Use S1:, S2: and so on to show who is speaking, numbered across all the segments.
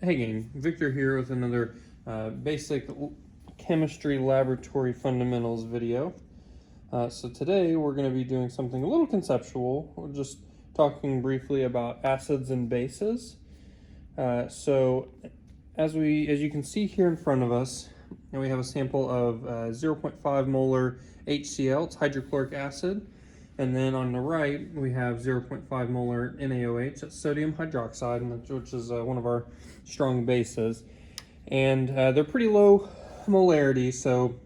S1: Hey gang, Victor here with another basic chemistry laboratory fundamentals video. So today we're going to be doing something a little conceptual. We're just talking briefly about acids and bases. So as you can see here in front of us, and we have a sample of 0.5 molar HCl, it's hydrochloric acid. And then on the right, we have 0.5 molar NaOH, that's sodium hydroxide, which is one of our strong bases. And they're pretty low molarity, so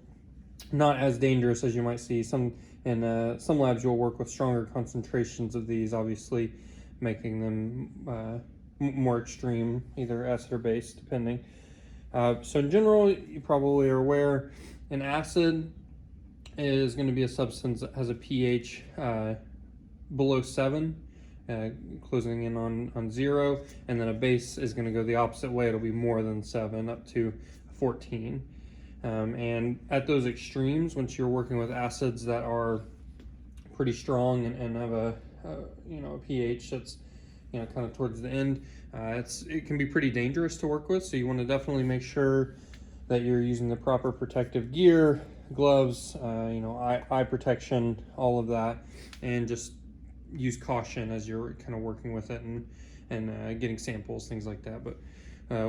S1: not as dangerous as you might see. In some labs you'll work with stronger concentrations of these, obviously making them more extreme, either acid or base, depending. So in general, you probably are aware an acid is going to be a substance that has a pH below 7, closing in on 0, and then a base is going to go the opposite way. It'll be more than 7, up to 14. And at those extremes, once you're working with acids that are pretty strong and have a pH that's kind of towards the end, it can be pretty dangerous to work with. So you want to definitely make sure that you're using the proper protective gear, gloves, eye protection, all of that, and just use caution as you're kind of working with it and getting samples, things like that. But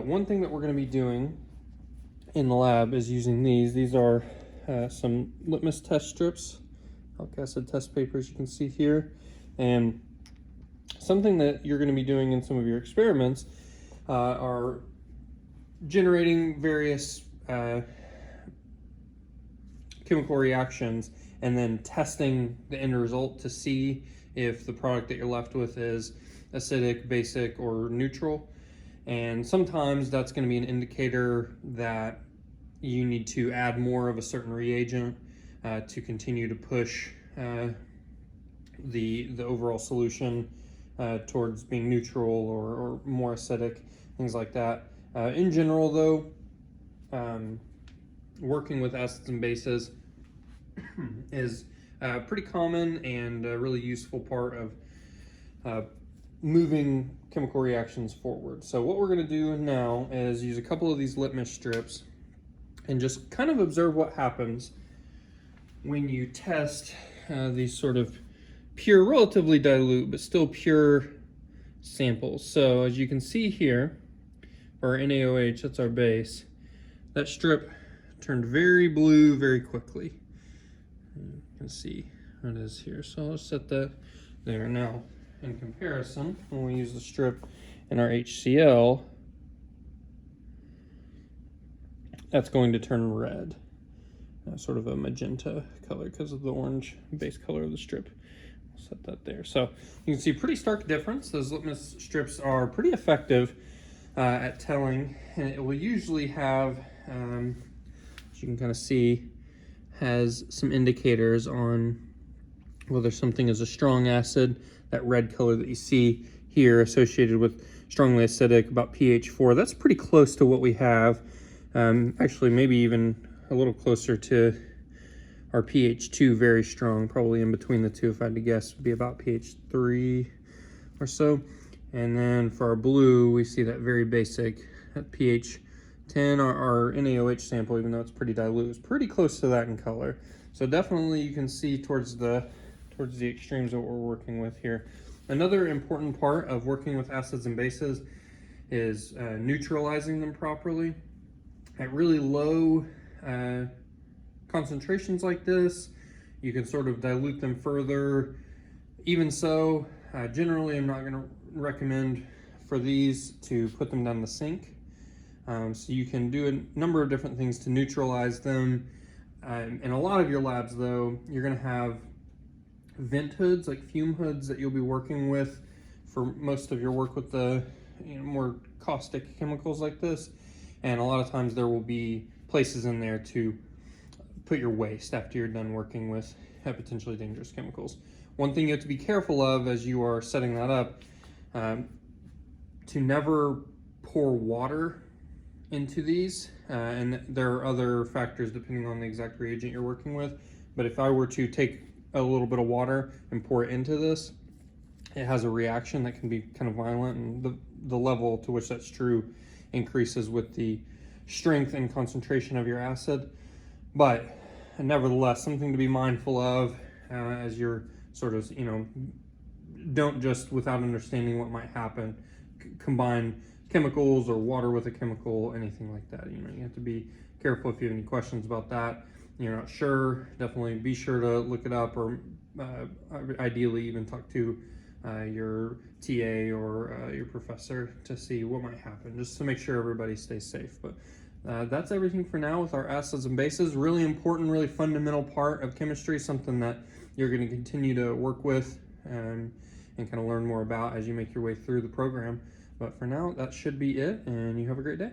S1: one thing that we're going to be doing in the lab is using these. These are some litmus test strips, alkalic acid test papers you can see here, and something that you're going to be doing in some of your experiments are generating various chemical reactions and then testing the end result to see if the product that you're left with is acidic, basic, or neutral. And sometimes that's going to be an indicator that you need to add more of a certain reagent to continue to push the overall solution towards being neutral or more acidic, things like that. In general though, working with acids and bases is a pretty common and a really useful part of moving chemical reactions forward. So what we're going to do now is use a couple of these litmus strips and just kind of observe what happens when you test these sort of pure, relatively dilute, but still pure samples. So as you can see here, for our NaOH, that's our base, that strip turned very blue very quickly. You can see what it is here. So I'll set that there. Now, in comparison, when we use the strip in our HCl, that's going to turn red, sort of a magenta color because of the orange base color of the strip. I'll set that there. So you can see pretty stark difference. Those litmus strips are pretty effective at telling, and it will usually have, as you can kind of see, has some indicators on whether something is a strong acid, that red color that you see here associated with strongly acidic, about pH 4. That's pretty close to what we have. Actually, maybe even a little closer to our pH 2, very strong, probably in between the two, if I had to guess, would be about pH 3 or so. And then for our blue, we see that very basic at pH 10. Our NaOH sample, even though it's pretty dilute, is pretty close to that in color. So definitely you can see towards the extremes of what we're working with here. Another important part of working with acids and bases is neutralizing them properly. At really low concentrations like this, you can sort of dilute them further. Even so, generally I'm not going to recommend for these to put them down the sink. So you can do a number of different things to neutralize them. In a lot of your labs though, you're going to have vent hoods, like fume hoods, that you'll be working with for most of your work with the more caustic chemicals like this. And a lot of times there will be places in there to put your waste after you're done working with potentially dangerous chemicals. One thing you have to be careful of as you are setting that up, to never pour water into these, and there are other factors depending on the exact reagent you're working with, but if I were to take a little bit of water and pour it into this, it has a reaction that can be kind of violent, and the level to which that's true increases with the strength and concentration of your acid. But nevertheless, something to be mindful of as you're sort of, don't just, without understanding what might happen, combine chemicals or water with a chemical, anything like that. You have to be careful. If you have any questions about that, you're not sure, definitely be sure to look it up, or ideally even talk to your TA or your professor to see what might happen, just to make sure everybody stays safe. But that's everything for now with our acids and bases. Really important, really fundamental part of chemistry, something that you're going to continue to work with and kind of learn more about as you make your way through the program. But for now, that should be it, and you have a great day.